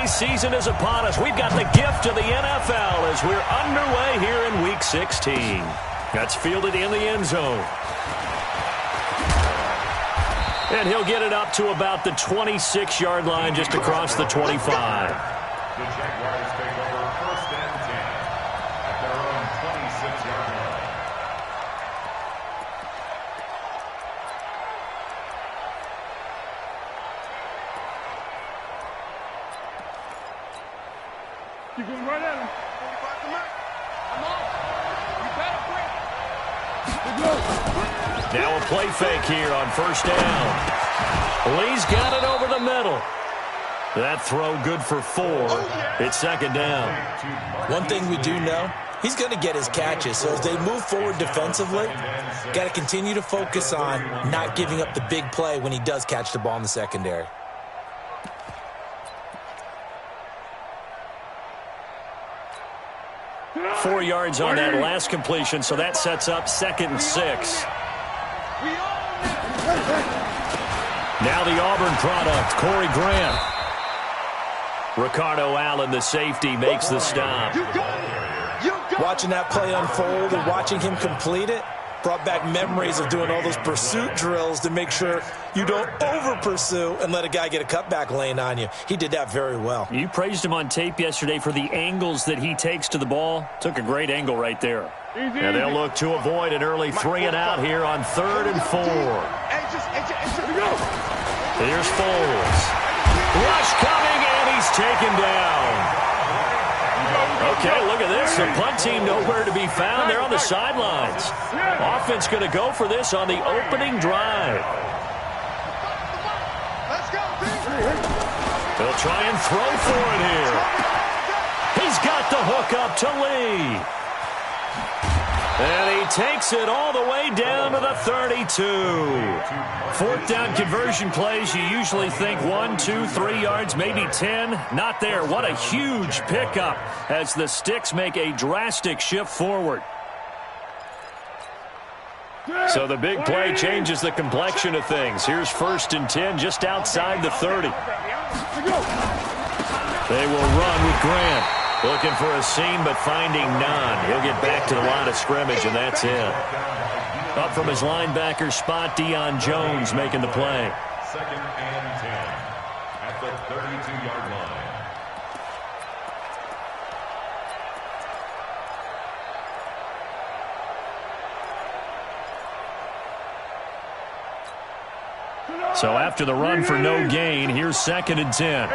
holiday season is upon us. We've got the gift of the NFL as we're underway here in Week 16. That's fielded in the end zone. And he'll get it up to about the 26-yard line just across the 25. The Jaguars take over 1st and 10 at their own 26-yard line. You're going right at him. Now a play fake here on 1st down. Lee's got it over the middle. That throw good for 4. It's 2nd down. One thing we do know, he's going to get his catches. So as they move forward defensively, got to continue to focus on not giving up the big play when he does catch the ball in the secondary. Four yards on that last completion, so that sets up 2nd and 6. Now the Auburn product, Corey Grant. Ricardo Allen, the safety, makes the stop. Watching that play unfold and watching him complete it brought back memories of doing all those pursuit drills to make sure you don't over-pursue and let a guy get a cutback lane on you. He did that very well. You praised him on tape yesterday for the angles that he takes to the ball. Took a great angle right there. And they'll look to avoid an early 3 and out here on 3rd and 4. Here's Foles. Rush coming, and he's taken down. Okay, look at this. The punt team nowhere to be found. They're on the sidelines. Offense going to go for this on the opening drive. They'll try and throw for it here. He's got the hook up to Lee. And he takes it all the way down to the 32. 4th down conversion plays, you usually think 1, 2, 3 yards, maybe 10. Not there. What a huge pickup as the Sticks make a drastic shift forward. So the big play changes the complexion of things. Here's 1st and 10 just outside the 30. They will run with Grant. Looking for a seam, but finding none. He'll get back to the line of scrimmage, and that's it. Up from his linebacker spot, Deion Jones making the play. 2nd and 10 at the 32-yard line. So after the run for no gain, here's 2nd and 10.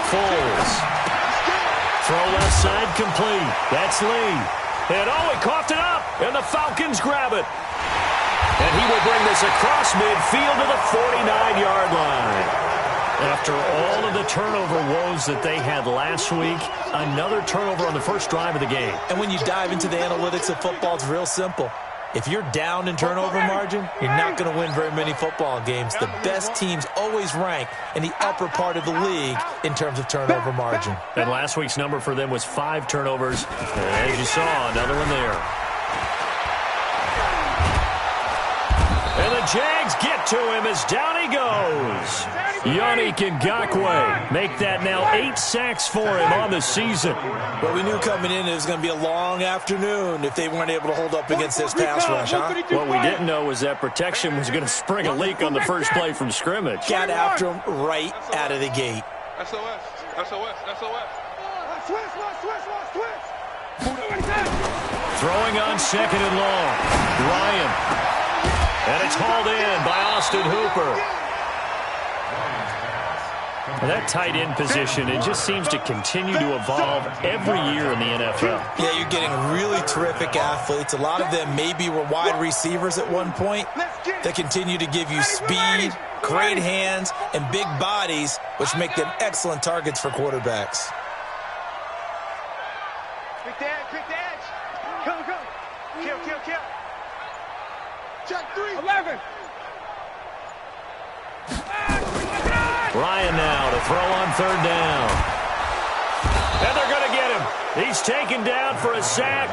Foles. Throw left side complete. That's Lee. And oh, he coughed it up, and the Falcons grab it. And he will bring this across midfield to the 49-yard line. After all of the turnover woes that they had last week, another turnover on the first drive of the game. And when you dive into the analytics of football, it's real simple. If you're down in turnover margin, you're not going to win very many football games. The best teams always rank in the upper part of the league in terms of turnover margin. And last week's number for them was 5 turnovers. And as you saw, another one there. And the Jags get to him as down he goes. Yannick Ngakoue make that now 8 sacks for him on the season. Well, we knew coming in it was going to be a long afternoon if they weren't able to hold up against this pass rush, huh? What we didn't know was that protection was going to spring a leak on the first play from scrimmage. Got after him right out of the gate. SOS, SOS, SOS. Throwing on 2nd and long. Ryan. And it's hauled in by Austin Hooper. That tight end position, it just seems to continue to evolve every year in the NFL. Yeah, you're getting really terrific athletes. A lot of them maybe were wide receivers at one point that continue to give you speed, great hands, and big bodies, which make them excellent targets for quarterbacks. Quick edge. Go. Kill. Check 3. 11. Ryan now to throw on 3rd down. And they're going to get him. He's taken down for a sack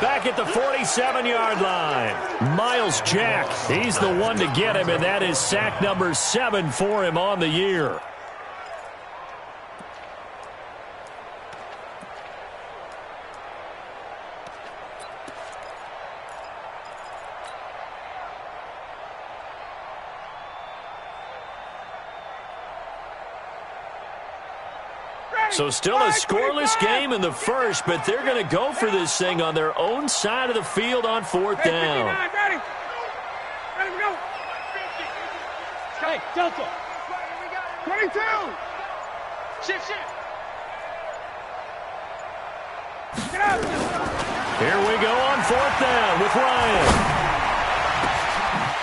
back at the 47-yard line. Miles Jack, he's the one to get him, and that is sack number 7 for him on the year. So still a scoreless game in the first, but they're going to go for this thing on their own side of the field on 4th down. Ready, go. Hey, Delta. 22. Shift. Get up. Here we go on 4th down with Ryan.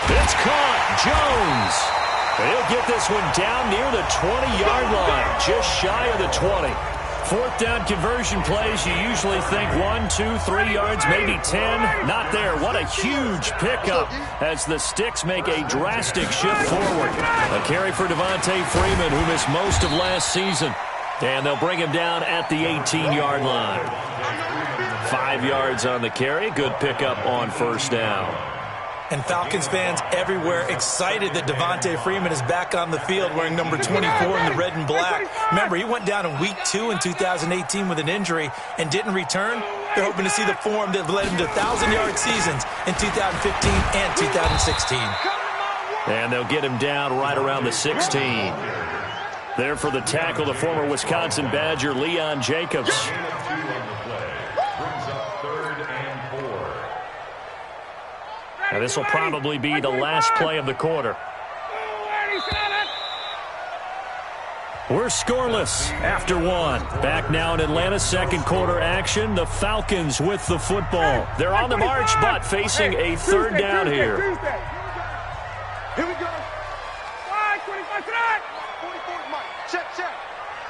It's caught. Jones. He'll get this one down near the 20-yard line, just shy of the 20. 4th down conversion plays, you usually think 1, 2, 3 yards, maybe 10. Not there. What a huge pickup as the Sticks make a drastic shift forward. A carry for Devontae Freeman, who missed most of last season. And they'll bring him down at the 18-yard line. 5 yards on the carry. Good pickup on 1st down. And Falcons fans everywhere excited that Devontae Freeman is back on the field wearing number 24 in the red and black. Remember, he went down in week 2 in 2018 with an injury and didn't return. They're hoping to see the form that led him to 1,000-yard seasons in 2015 and 2016. And they'll get him down right around the 16. There for the tackle, the former Wisconsin Badger, Leon Jacobs. Now this will probably be the last play of the quarter. We're scoreless after 1. Back now in Atlanta's second quarter action. The Falcons with the football. They're on the march, but facing a 3rd down here. Here we go. 5-25 tonight. 44 Mike. Check.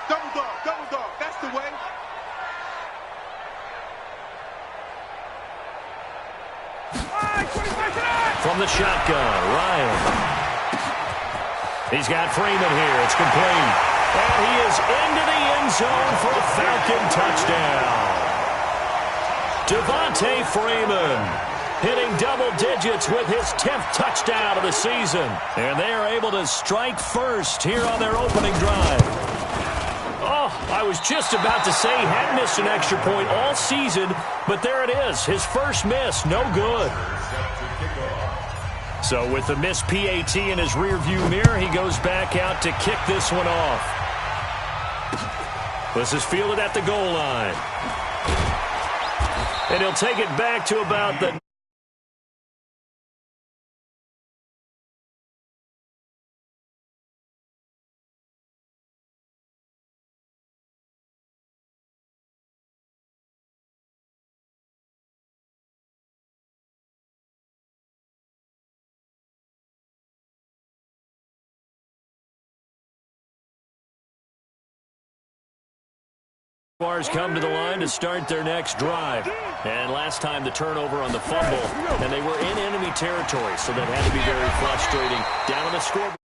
Double dog. That's the way. From the shotgun, Ryan. He's got Freeman here. It's complete. And he is into the end zone for a Falcon touchdown. Devontae Freeman hitting double digits with his 10th touchdown of the season. And they are able to strike first here on their opening drive. Oh, I was just about to say he hadn't missed an extra point all season, but there it is. His first miss, no good. So with the missed PAT in his rearview mirror, he goes back out to kick this one off. This is fielded at the goal line. And he'll take it back to about the... Jaguars come to the line to start their next drive. And last time the turnover on the fumble, and they were in enemy territory, so that had to be very frustrating. Down on the scoreboard.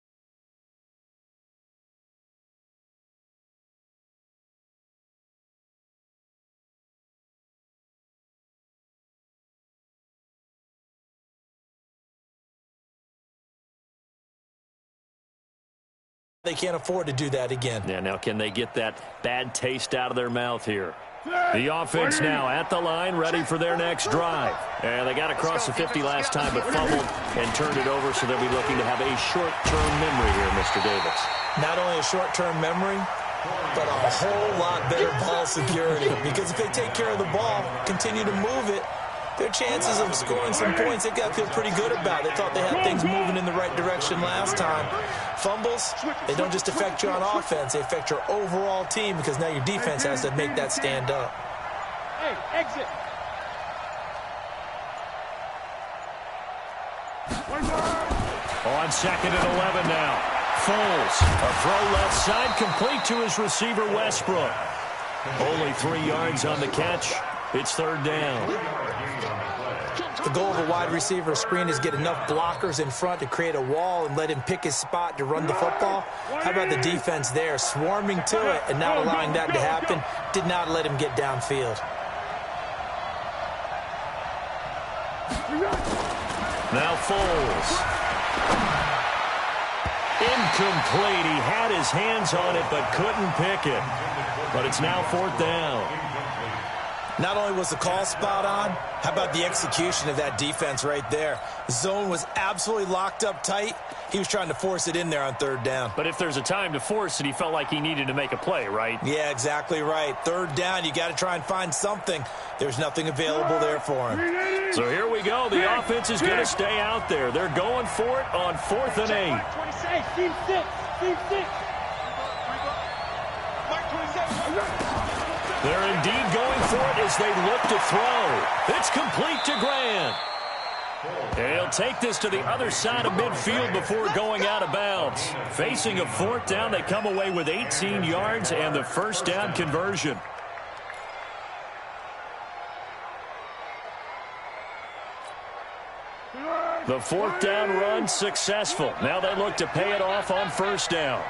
They can't afford to do that again. Yeah, now can they get that bad taste out of their mouth here? The offense now at the line, ready for their next drive. And they got across the 50 last time, but fumbled and turned it over, so they'll be looking to have a short-term memory here, Mr. Davis. Not only a short-term memory, but a whole lot better ball security. Because if they take care of the ball, continue to move it, their chances of scoring some points, they got to feel pretty good about it. They thought they had things moving in the right direction last time. Fumbles, they don't just affect you on offense, they affect your overall team, because now your defense has to make that stand up. Hey, exit. On 2nd and 11 now. Foles, a throw left side, complete to his receiver, Westbrook. Only 3 yards on the catch. It's 3rd down. The goal of a wide receiver screen is get enough blockers in front to create a wall and let him pick his spot to run the football. How about the defense there, swarming to it and not allowing that to happen? Did not let him get downfield. Now Foles. Incomplete. He had his hands on it but couldn't pick it. But it's now 4th down. Not only was the call spot on, how about the execution of that defense right there? The zone was absolutely locked up tight. He was trying to force it in there on 3rd down. But if there's a time to force it, he felt like he needed to make a play, right? Yeah, exactly right. 3rd down, you got to try and find something. There's nothing available there for him. So here we go. The offense is going to stay out there. They're going for it on 4th and 8. Team 6. Team 6. They're indeed going for it as they look to throw. It's complete to Grant. And he'll take this to the other side of midfield before going out of bounds. Facing a 4th down, they come away with 18 yards and the 1st down conversion. The 4th down run successful. Now they look to pay it off on 1st down.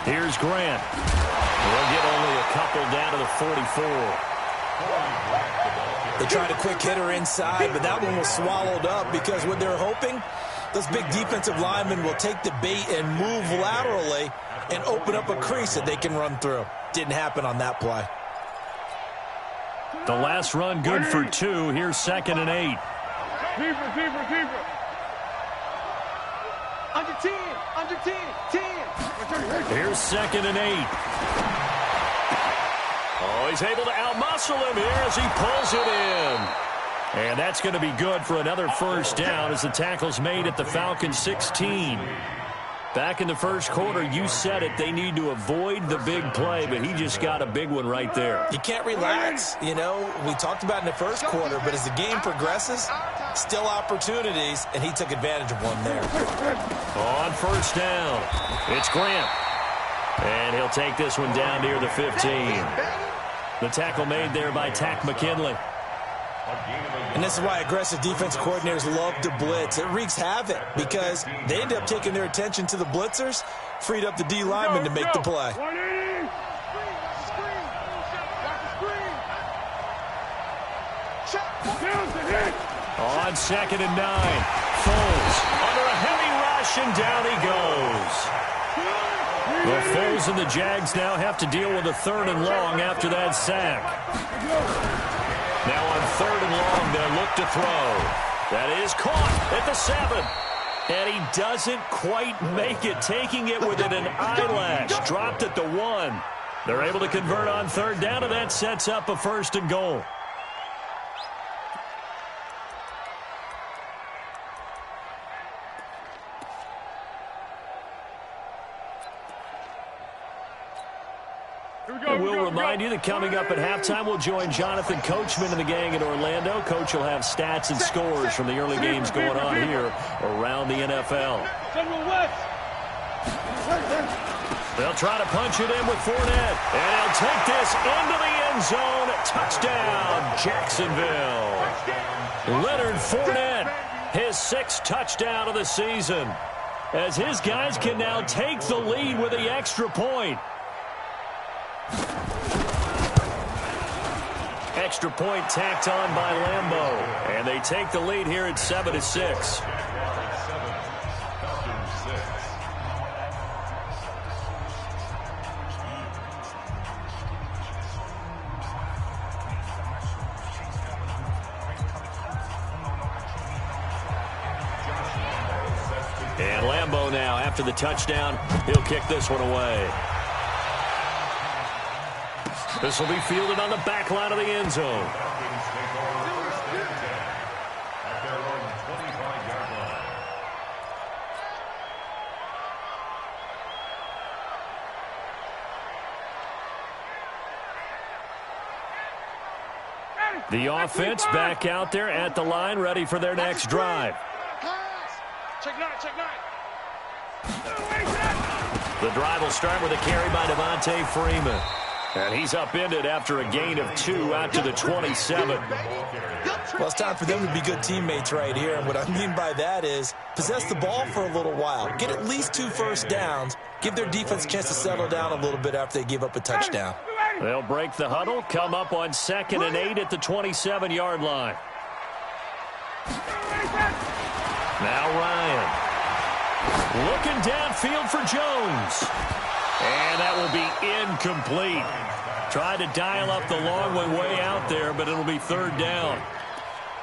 Here's Grant. We'll get only a couple down to the 44. They tried a quick hitter inside, but that one was swallowed up because what they're hoping, those big defensive linemen will take the bait and move laterally and open up a crease that they can run through. Didn't happen on that play. The last run good for 2. Here's 2nd and 8. Keeper. Under 10. Under 10. 10. Here's 2nd and 8. Oh, he's able to outmuscle him here as he pulls it in. And that's going to be good for another 1st down as the tackle's made at the Falcons 16. Back in the 1st quarter, you said it, they need to avoid the big play, but he just got a big one right there. You can't relax. You know, we talked about in the 1st quarter, but as the game progresses, still opportunities, and he took advantage of one there. On 1st down, it's Grant. And he'll take this one down near the 15. The tackle made there by Tack McKinley. And this is why aggressive defense coordinators love to blitz. It wreaks havoc because they end up taking their attention to the blitzers, freed up the D lineman to make the play. On 2nd and 9, Foles under a heavy rush, and down he goes. The Foles and the Jags now have to deal with a 3rd and long after that sack. Now on 3rd and long, they'll look to throw. That is caught at the 7. And he doesn't quite make it, taking it within an eyelash. Dropped at the 1. They're able to convert on 3rd down, and that sets up a 1st and goal. We'll remind you that coming up at halftime, we'll join Jonathan Coachman and the gang in Orlando. Coach will have stats and scores from the early games going on here around the NFL. They'll try to punch it in with Fournette, and he'll take this into the end zone. Touchdown, Jacksonville. Leonard Fournette, his 6th touchdown of the season, as his guys can now take the lead with the extra point. Extra point tacked on by Lambeau, and they take the lead here at 7-6. And Lambeau now, after the touchdown, he'll kick this one away. This will be fielded on the back line of the end zone. The offense back out there at the line, ready for their next drive. Check 9, check 9. The drive will start with a carry by Devontae Freeman. And he's upended after a gain of 2 out to the 27. Well, it's time for them to be good teammates right here. And what I mean by that is possess the ball for a little while. Get at least 2 first downs. Give their defense a chance to settle down a little bit after they give up a touchdown. They'll break the huddle, come up on 2nd and 8 at the 27-yard line. Now Ryan. Looking downfield for Jones. And that will be incomplete. Tried to dial up the long way out there, but it'll be 3rd down.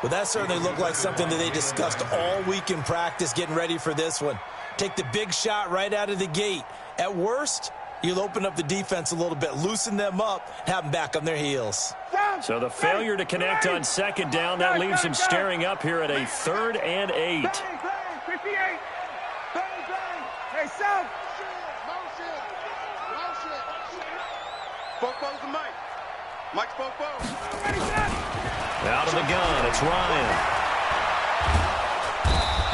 Well, that certainly looked like something that they discussed all week in practice getting ready for this one. Take the big shot right out of the gate. At worst, you'll open up the defense a little bit, loosen them up, have them back on their heels. So the failure to connect on 2nd down, that leaves him staring up here at a 3rd and 8. 58. Hey, Sam. Bofo's the Mike. Mike's Bofo. Out of the gun, it's Ryan.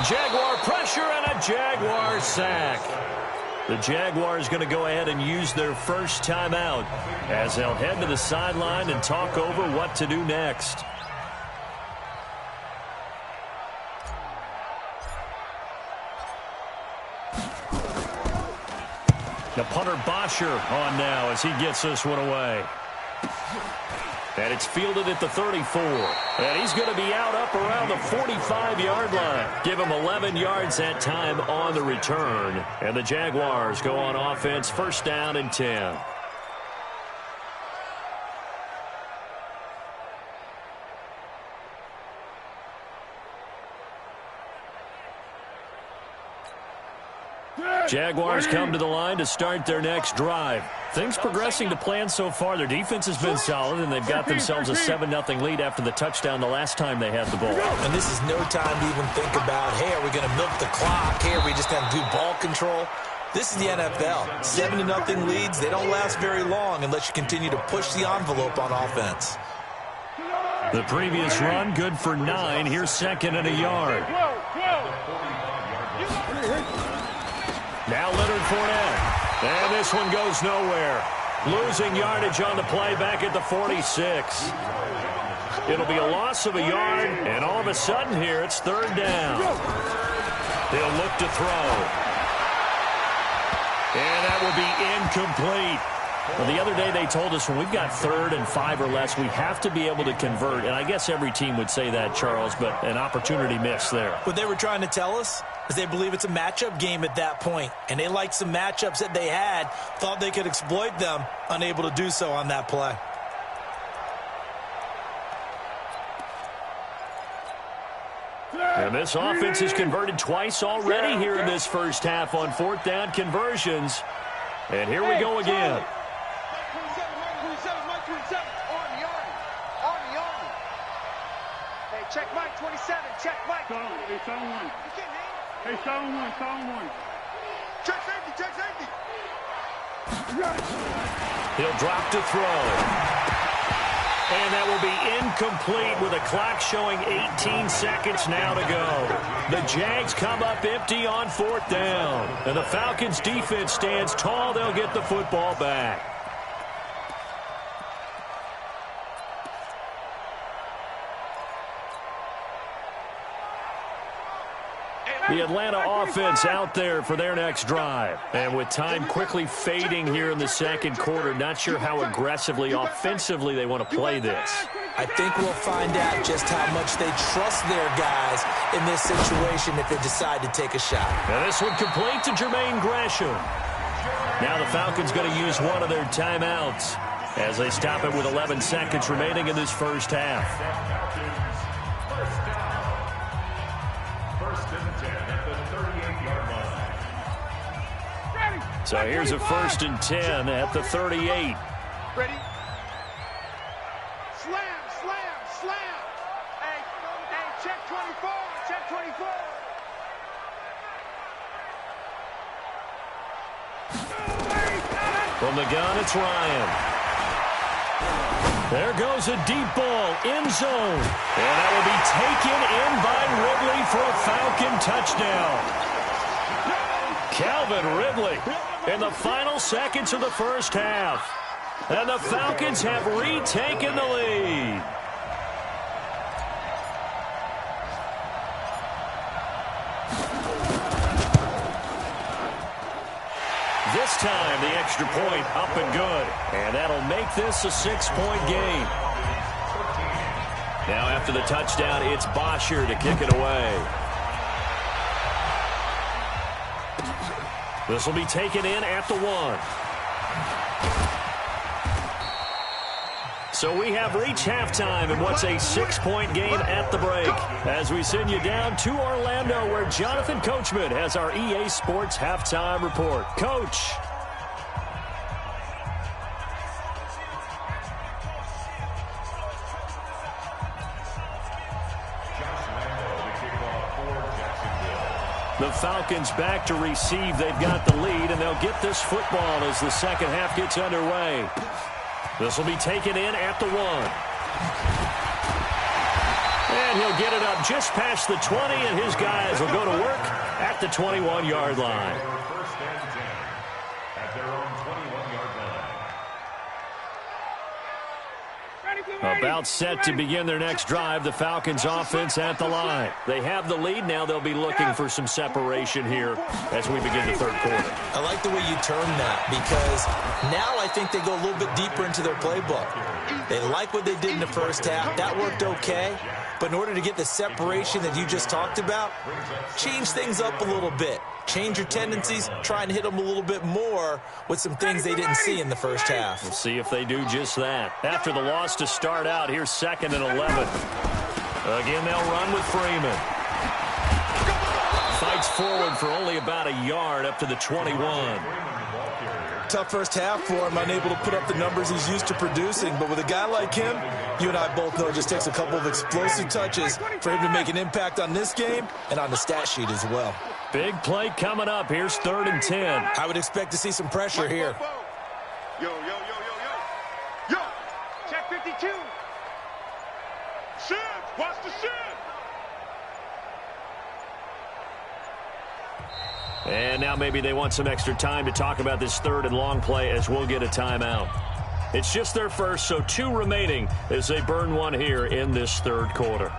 Jaguar pressure and a Jaguar sack. The Jaguars going to go ahead and use their first timeout as they'll head to the sideline and talk over what to do next. The punter Bosher on now as he gets this one away. And it's fielded at the 34. And he's going to be out up around the 45-yard line. Give him 11 yards that time on the return. And the Jaguars go on offense, 1st down and 10. Jaguars come to the line to start their next drive. Things progressing to plan so far. Their defense has been solid, and they've got themselves a 7-0 lead after the touchdown the last time they had the ball. And this is no time to even think about, hey, are we going to milk the clock? Hey, are we just going to do ball control? This is the NFL. 7-0 leads, they don't last very long unless you continue to push the envelope on offense. The previous run, good for 9. Here's 2nd and a yard. Now Leonard Fournette. And this one goes nowhere. Losing yardage on the play back at the 46. It'll be a loss of a yard, and all of a sudden here it's 3rd down. They'll look to throw. And that will be incomplete. Well, the other day they told us when we've got 3rd and 5 or less, we have to be able to convert. And I guess every team would say that, Charles, but an opportunity missed there. What they were trying to tell us is they believe it's a matchup game at that point. And they liked some matchups that they had, thought they could exploit them, unable to do so on that play. And this offense has converted twice already here in this first half on 4th down conversions. And here we go again. Check Mike, 27. Check Mike. Hey, 7-1. Hey, 7-1. Check safety. He'll drop to throw. And that will be incomplete with a clock showing 18 seconds now to go. The Jags come up empty on 4th down. And the Falcons defense stands tall. They'll get the football back. The Atlanta offense out there for their next drive. And with time quickly fading here in the 2nd quarter, not sure how aggressively, offensively they want to play this. I think we'll find out just how much they trust their guys in this situation if they decide to take a shot. And this one complete to Jermaine Gresham. Now the Falcons going to use one of their timeouts as they stop it with 11 seconds remaining in this first half. So here's a 1st and 10 at the 38. Ready? Slam. Hey, check 24. From the gun, it's Ryan. There goes a deep ball, end zone. And that will be taken in by Ridley for a Falcon touchdown. Calvin Ridley in the final seconds of the first half. And the Falcons have retaken the lead. This time, the extra point up and good. And that'll make this a 6-point game. Now after the touchdown, it's Bosher to kick it away. This will be taken in at the 1. So we have reached halftime in what's a 6-point game at the break. As we send you down to Orlando, where Jonathan Coachman has our EA Sports halftime report. Coach. The Falcons back to receive. They've got the lead, and they'll get this football as the second half gets underway. This will be taken in at the 1. And he'll get it up just past the 20, and his guys will go to work at the 21-yard line. First and 10 at their own 21-yard line. About set to begin their next drive, the Falcons offense at the line. They have the lead. Now they'll be looking for some separation here as we begin the third quarter. I like the way you term that, because now I think they go a little bit deeper into their playbook. They like what they did in the first half. That worked okay. But in order to get the separation that you just talked about, change things up a little bit. Change your tendencies, try and hit them a little bit more with some things they didn't see in the first half. We'll see if they do just that. After the loss to start out, here's 2nd and 11. Again, they'll run with Freeman. Fights forward for only about a yard up to the 21. Tough first half for him, unable to put up the numbers he's used to producing. But with a guy like him, you and I both know it just takes a couple of explosive touches for him to make an impact on this game and on the stat sheet as well. Big play coming up. Here's 3rd and 10. I would expect to see some pressure here. Yo, yo, yo, yo, yo. Yo, check 52. Shit, watch the shit. And now maybe they want some extra time to talk about this 3rd and long play, as we'll get a timeout. It's just their first, so 2 remaining as they burn one here in this third quarter.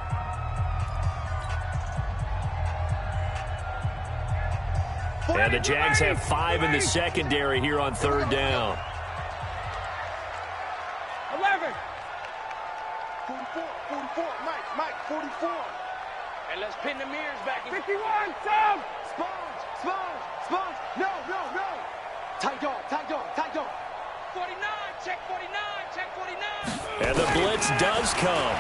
And the Jags have 5 in the secondary here on 3rd down. 11. 44, 44, Mike, 44. And let's pin the mirrors back. 51, Tom. Sponge. No. Tight dog. 49, check 49. And the blitz does come.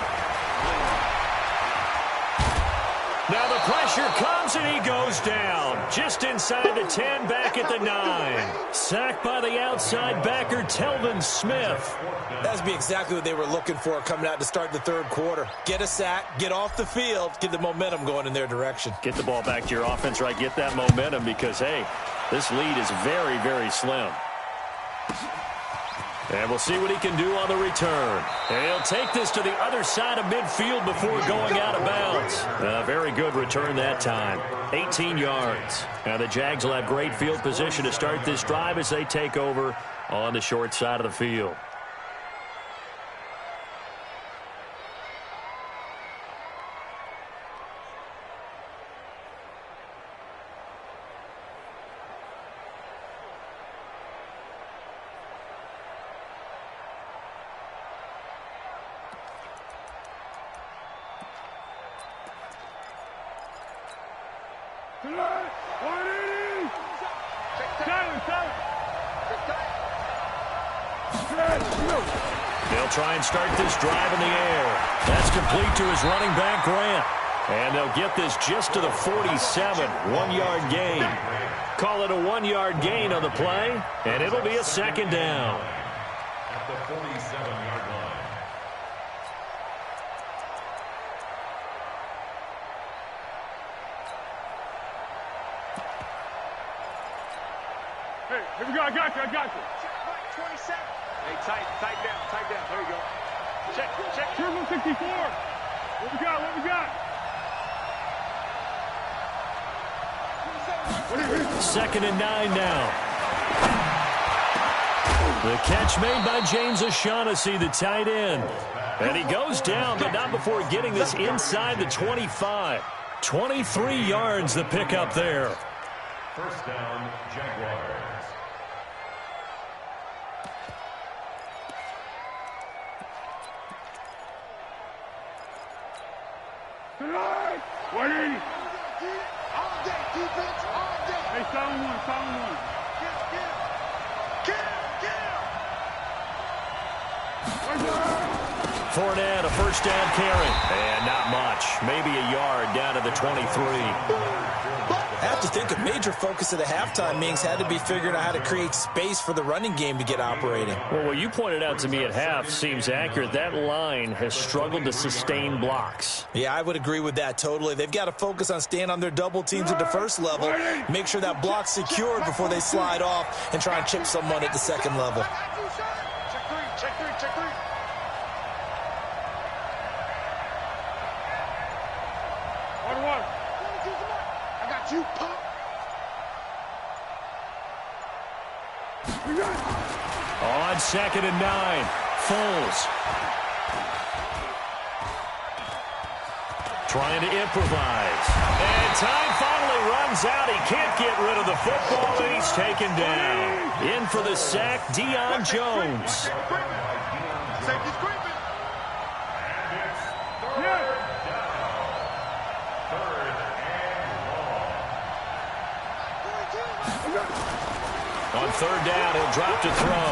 Now the pressure comes and he goes down. Just inside the 10, back at the 9. Sacked by the outside backer, Telvin Smith. That's be exactly what they were looking for coming out to start the third quarter. Get a sack, get off the field, get the momentum going in their direction. Get the ball back to your offense, right? Get that momentum because, hey, this lead is very, very slim. And we'll see what he can do on the return. And he'll take this to the other side of midfield before going out of bounds. A very good return that time. 18 yards. Now the Jags will have great field position to start this drive as they take over on the short side of the field. They'll try and start this drive in the air. That's complete to his running back, Grant. And they'll get this just to the 47, 1-yard gain. Call it a 1-yard gain on the play, and it'll be a 2nd down. At the 47-yard line. Hey, here we go. I got you. 27. Hey, tight down. There you go. Check. Triple 64. What we got? 2nd and 9 now. The catch made by James O'Shaughnessy, the tight end. And he goes down, but not before getting this inside the 25. 23 yards the pickup there. First down, Jaguars. Tonight, 180. All day, defense, all day. Hey, sound one, sound one. Get Fournette, a first down carry. And not much. Maybe a yard down to the 23. I have to think a major focus of the halftime meetings had to be figuring out how to create space for the running game to get operating. Well, what you pointed out to me at half seems accurate. That line has struggled to sustain blocks. Yeah, I would agree with that totally. They've got to focus on staying on their double teams at the first level, make sure that block's secured before they slide off and try and chip someone at the second level. Check three, check three, check three. What? I got you, pop. On 2nd and 9. Foles. Trying to improvise. And time finally runs out. He can't get rid of the football, and he's taken down. In for the sack, Deion Jones. Safety's creeping. On 3rd down, he'll drop to throw.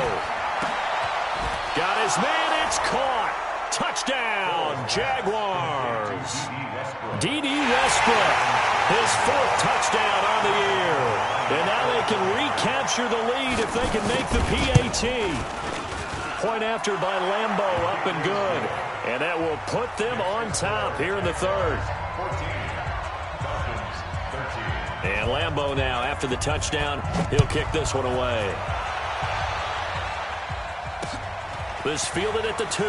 Got his man, it's caught. Touchdown, Jaguars. D.D. Westbrook, his 4th touchdown on the year. And now they can recapture the lead if they can make the PAT. Point after by Lambo, up and good. And that will put them on top here in the 3rd. 14. Falcons, 13. And Lambo now, after the touchdown, he'll kick this one away. This fielded at the 2.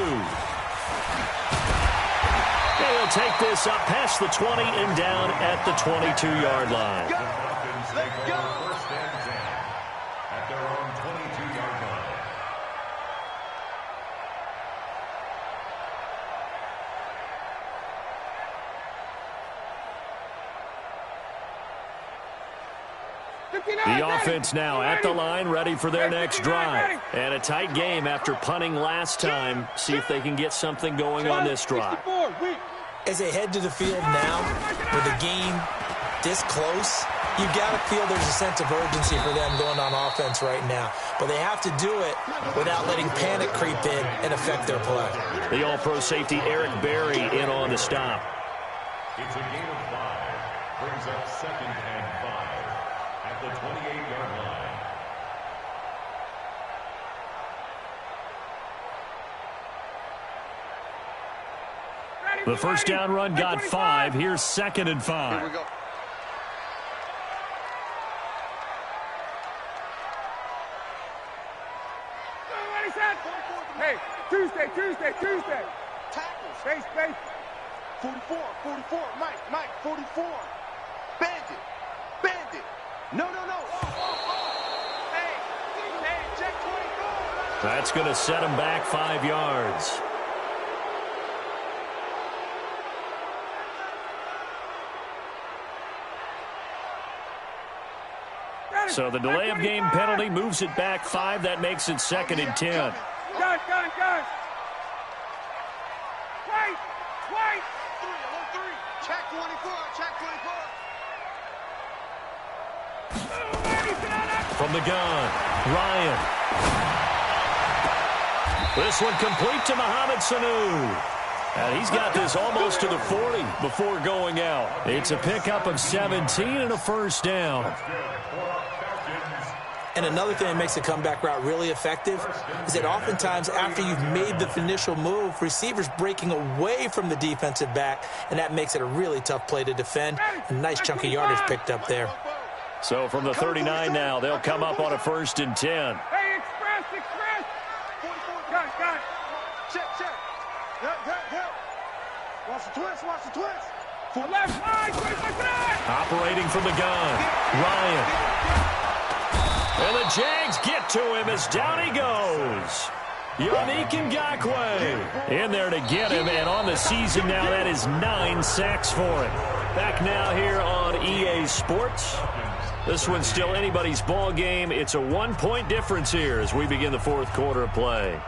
He'll take this up past the 20 and down at the 22-yard line. The Falcons take over 1st and 10 at their own 22-yard line. The offense now at the line, ready for their next drive. And a tight game after punting last time. See if they can get something going on this drive. As they head to the field now, with the game this close, you got to feel there's a sense of urgency for them going on offense right now. But they have to do it without letting panic creep in and affect their play. The all-pro safety Eric Berry in on the stop. It's a gain of 5. Brings up 2nd and 5 at the 28-yard line. The first down run got 5. Here's 2nd and 5. Here we go. Hey, Tuesday. Tackles. Space. 44, Mike, 44. Bandit. No. Hey, check 24. That's going to set him back 5 yards. So the delay of game penalty moves it back 5. That makes it 2nd and 10. Gun. Wait. 3. Check 24. From the gun, Ryan. This one complete to Mohamed Sanu. And he's got this almost to the 40 before going out. It's a pickup of 17 and a first down. And another thing that makes the comeback route really effective is that oftentimes after you've made the initial move, receivers breaking away from the defensive back, and that makes it a really tough play to defend. A nice chunk of yardage picked up there. So from the 39 now, they'll come up on a 1st and 10. Hey, express. Gun. Check. Help. Watch the twist. For left side, 25. Operating from the gun, Ryan. And the Jags get to him as down he goes. Ngakwe in there to get him, and on the season now, that is 9 sacks for him. Back now here on EA Sports. This one's still anybody's ball game. It's a 1-point difference here as we begin the fourth quarter of play.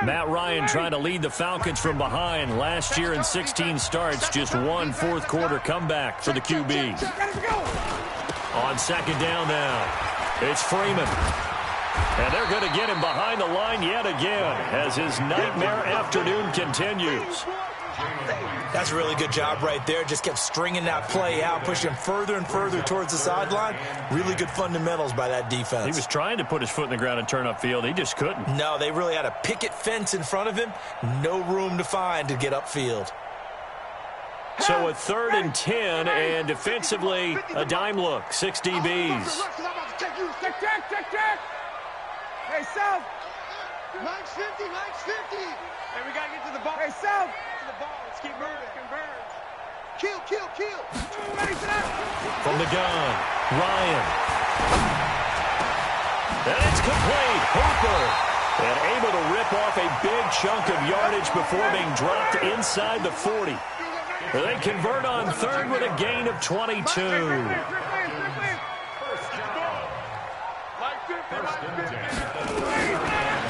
Matt Ryan trying to lead the Falcons from behind. Last year in 16 starts, just one fourth-quarter comeback for the QB. On second down now, it's Freeman. And they're going to get him behind the line yet again as his nightmare afternoon continues. That's a really good job right there. Just kept stringing that play out, pushing further and further towards the sideline. Really good fundamentals by that defense. He was trying to put his foot in the ground and turn upfield. He just couldn't. No, they really had a picket fence in front of him. No room to find to get upfield. So a 3rd and 10, and defensively, a dime look. 6 DBs. Check. Hey, South. Mike's 50, Mike's 50. Hey, we got to get to the ball. Hey, South. To the ball. Let's keep moving. Converge. Kill. From the gun, Ryan. And it's complete. Hooper. And able to rip off a big chunk of yardage before being dropped inside the 40. They convert on 3rd with a gain of 22.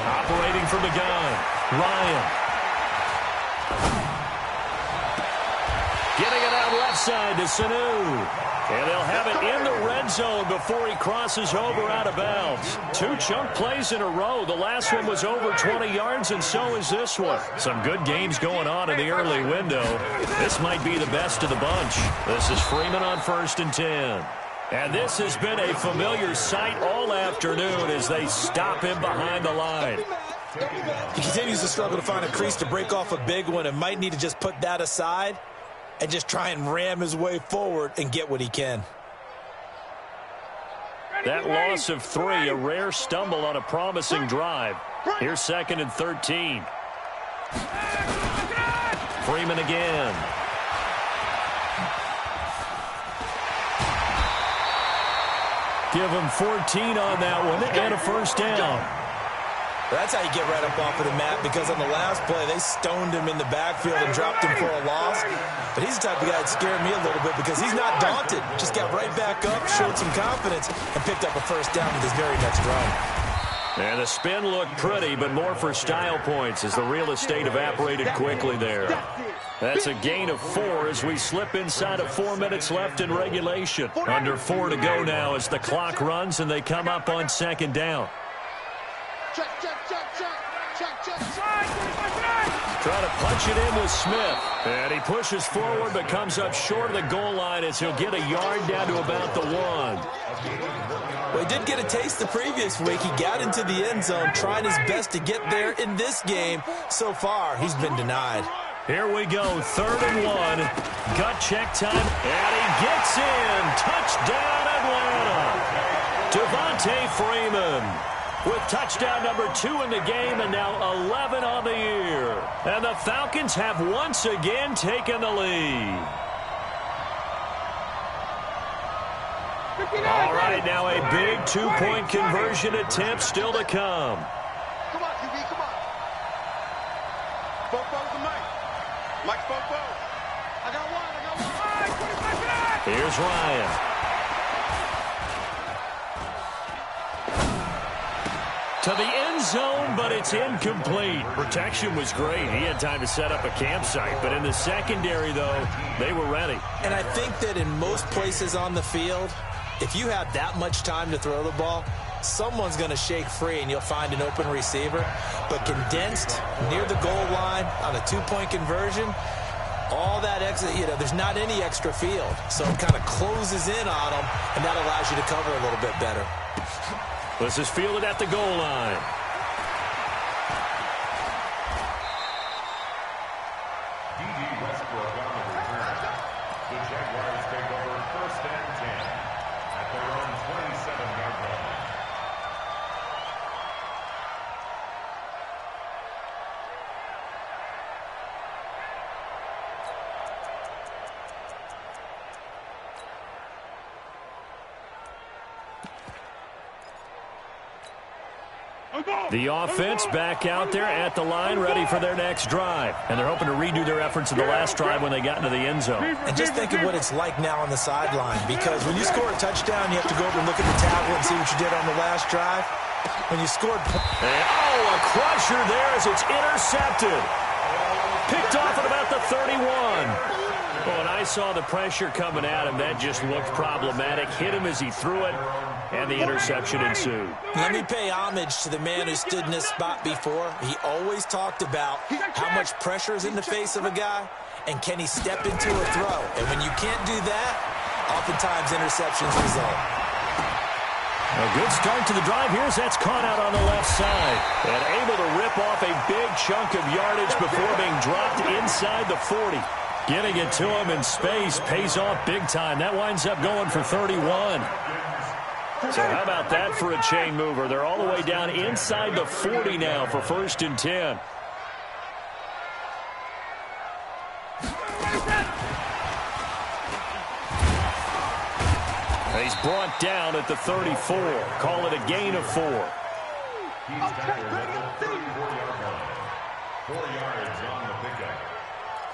Operating from the gun, Ryan. Getting it out left side to Sanu. And they'll have it in the red zone before he crosses over out of bounds. 2 chunk plays in a row. The last one was over 20 yards, and so is this one. Some good games going on in the early window. This might be the best of the bunch. This is Freeman on 1st and 10. And this has been a familiar sight all afternoon as they stop him behind the line. He continues to struggle to find a crease to break off a big one and might need to just put that aside and just try and ram his way forward and get what he can. That loss of 3, a rare stumble on a promising drive. Here's 2nd and 13. Freeman again. Give him 14 on that one and a first down. That's how you get right up off of the mat, because on the last play, they stoned him in the backfield and dropped him for a loss. But he's the type of guy that scared me a little bit because he's not daunted. Just got right back up, showed some confidence, and picked up a first down with his very next run. And the spin looked pretty, but more for style points as the real estate evaporated quickly there. That's a gain of 4 as we slip inside of 4 minutes left in regulation. Under 4 to go now as the clock runs and they come up on 2nd down. Trying to punch it in with Smith. And he pushes forward but comes up short of the goal line as he'll get a yard down to about the 1. Well, he did get a taste the previous week. He got into the end zone trying his best to get there in this game. So far, he's been denied. Here we go, 3rd and 1. Gut check time, and he gets in. Touchdown, Atlanta. Devontae Freeman with touchdown number 2 in the game and now 11 on the year. And the Falcons have once again taken the lead. All right, now a big 2-point conversion attempt still to come. Come on, QB, come on. Bofo's the Mike. Mike's Bofo. I got one. Here's Ryan. To the end zone, but it's incomplete. Protection was great. He had time to set up a campsite. But in the secondary, though, they were ready. And I think that in most places on the field, if you have that much time to throw the ball, someone's going to shake free and you'll find an open receiver. But condensed near the goal line on a 2-point conversion, all that extra, there's not any extra field. So it kind of closes in on them, and that allows you to cover a little bit better. This is fielded at the goal line. Westbrook on the return. The Jaguars take over 1st and 10 at their own 27-yard line. The offense back out there at the line, ready for their next drive. And they're hoping to redo their efforts in the last drive when they got into the end zone. And just think of what it's like now on the sideline, because when you score a touchdown, you have to go over and look at the tablet and see what you did on the last drive. When you scored... a crusher there as it's intercepted. Picked off at about the 31. Well, when I saw the pressure coming at him, that just looked problematic. Hit him as he threw it, and the interception ensued. Let me pay homage to the man who stood in this spot before. He always talked about how much pressure is in the face of a guy, and can he step into a throw. And when you can't do that, oftentimes interceptions result. A good start to the drive. Here's that's caught out on the left side. And able to rip off a big chunk of yardage before being dropped inside the 40. Getting it to him in space pays off big time. That winds up going for 31. So how about that for a chain mover? They're all the way down inside the 40 now for 1st and 10. He's brought down at the 34. Call it a gain of 4. He's tackled at the 34-yard line. 4 yards on the pickup.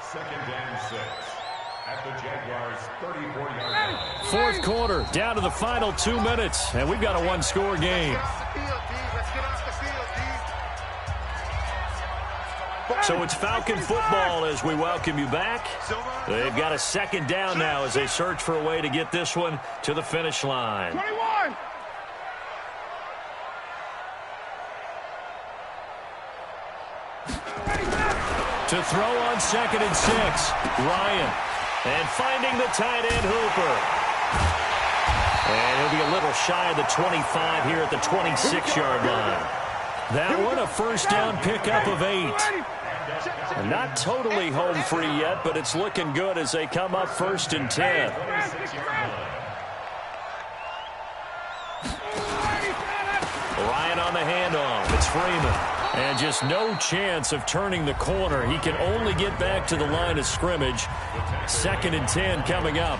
2nd and 6 at the Jaguars' 34-yard line. Fourth quarter, down to the final 2 minutes, and we've got a one-score game. So it's Falcon football as we welcome you back. They've got a 2nd down now as they search for a way to get this one to the finish line. 21. To throw on 2nd and 6, Ryan. And finding the tight end, Hooper. And he'll be a little shy of the 25 here at the 26-yard line. That one a 1st down pickup of 8. Not totally home free yet, but it's looking good as they come up 1st and 10. Ryan on the handoff. It's Freeman. And just no chance of turning the corner. He can only get back to the line of scrimmage. 2nd and 10 coming up.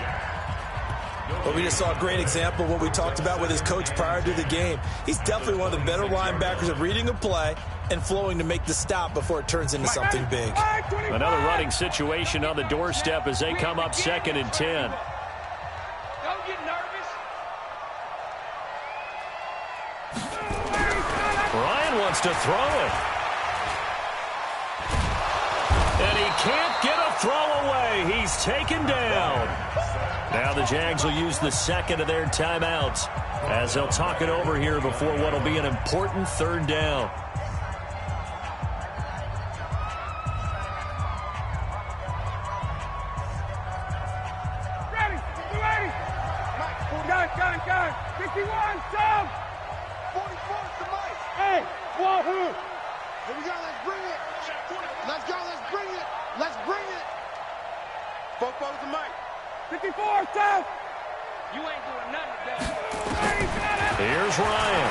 Well, we just saw a great example of what we talked about with his coach prior to the game. He's definitely one of the better linebackers of reading a play and flowing to make the stop before it turns into something big. Another running situation on the doorstep as they come up 2nd and 10. Don't get nervous. Ryan wants to throw it. And he can't get a throw away. He's taken down. Now the Jags will use the 2nd of their timeouts as they'll talk it over here before what will be an important 3rd down. Ready. 51, Sam. 44 to Mike. Hey, Wahoo. Here we go. Let's bring it. Let's go. Let's bring it. Let's bring it. 4 to Mike. 54, Sam. You ain't doing nothing today. Here's Ryan.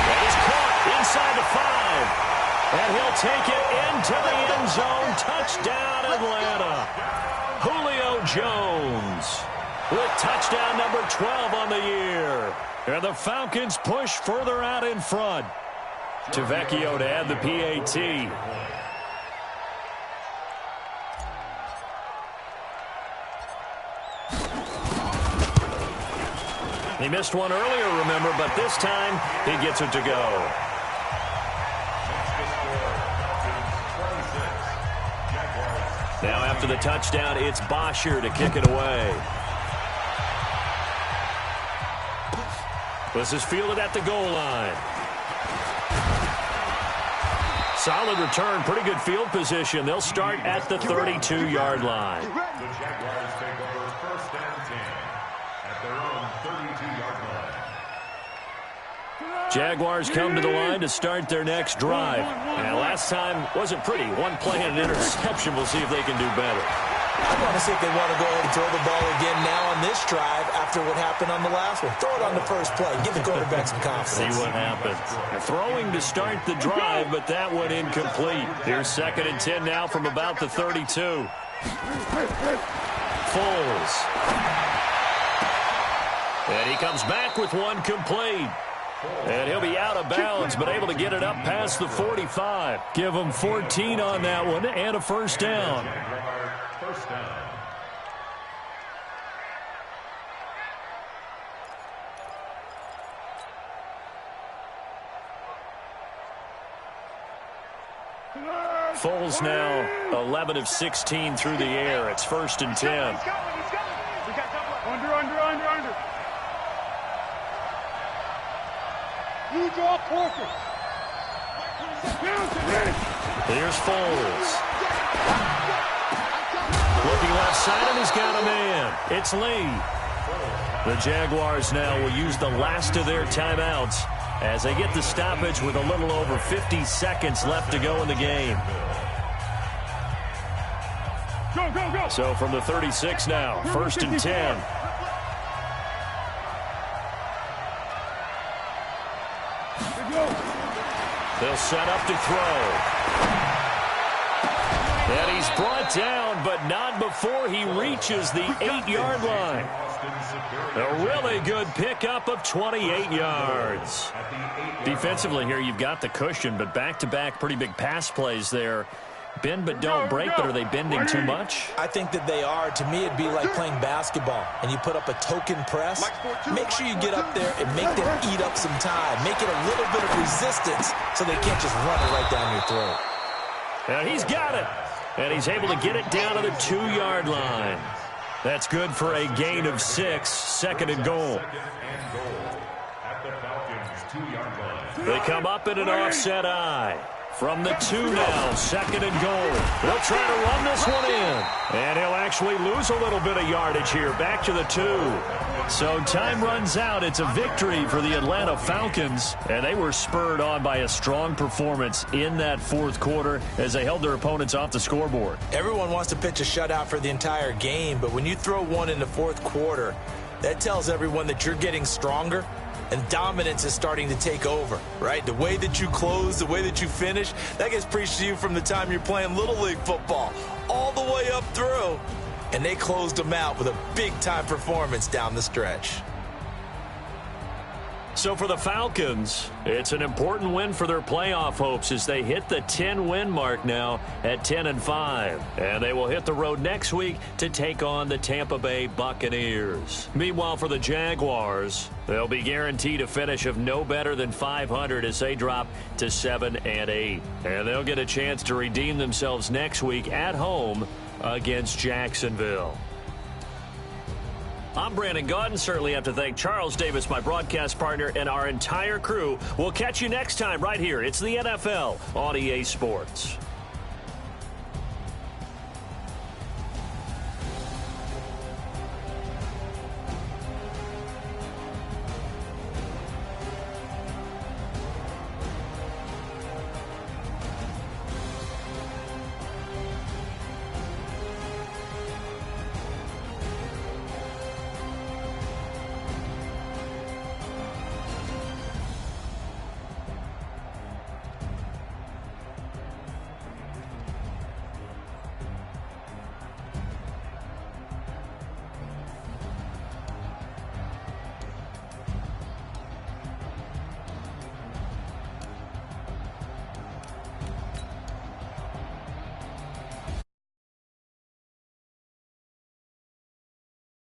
That is caught inside the 5. And he'll take it into the end zone. Touchdown, Atlanta. Julio Jones with touchdown number 12 on the year. And the Falcons push further out in front. Tavecchio to add the PAT. He missed one earlier, remember, but this time he gets it to go. Now after the touchdown, it's Bosher to kick it away. This is fielded at the goal line. Solid return, pretty good field position. They'll start at the 32-yard line. The Jaguars take over 1st and 10 at their own 32-yard line. Jaguars come to the line to start their next drive. And last time wasn't pretty. One play and an interception. We'll see if they can do better. I want to see if they want to go ahead and throw the ball again now on this drive after what happened on the last one. Throw it on the first play. Give the quarterback some confidence. See what happens. Throwing to start the drive, but that one incomplete. Here's 2nd and 10 now from about the 32. Foles. And he comes back with one complete. And he'll be out of bounds, but able to get it up past the 45. Give him 14 on that one and a first down. First down. Foles now 11 of 16 through the air. It's 1st and 10. Under. You draw corker. Here's Foles. Looking left side, and he's got a man. It's Lee. The Jaguars now will use the last of their timeouts as they get the stoppage with a little over 50 seconds left to go in the game. Go. So from the 36 now, 1st and 10. They'll set up to throw. And he's brought down, but not before he reaches the 8-yard line. A really good pickup of 28 yards. Defensively here, you've got the cushion, but back-to-back pretty big pass plays there. Bend but don't break, but are they bending too much? I think that they are. To me, it'd be like playing basketball, and you put up a token press. Make sure you get up there and make them eat up some time. Make it a little bit of resistance so they can't just run it right down your throat. And he's got it. And he's able to get it down to the 2-yard line. That's good for a gain of 6, 2nd and goal. They come up in an offset eye. From the 2 now, 2nd and goal. They'll try to run this one in. And he'll actually lose a little bit of yardage here, back to the 2. So time runs out. It's a victory for the Atlanta Falcons. And they were spurred on by a strong performance in that 4th quarter as they held their opponents off the scoreboard. Everyone wants to pitch a shutout for the entire game, but when you throw one in the 4th quarter, that tells everyone that you're getting stronger. And dominance is starting to take over, right? The way that you close, the way that you finish, that gets preached to you from the time you're playing Little League football all the way up through. And they closed them out with a big-time performance down the stretch. So for the Falcons, it's an important win for their playoff hopes as they hit the 10-win mark now at 10-5. And they will hit the road next week to take on the Tampa Bay Buccaneers. Meanwhile, for the Jaguars, they'll be guaranteed a finish of no better than 500 as they drop to 7-8. And they'll get a chance to redeem themselves next week at home against Jacksonville. I'm Brandon Gaudin. Certainly have to thank Charles Davis, my broadcast partner, and our entire crew. We'll catch you next time right here. It's the NFL on EA Sports.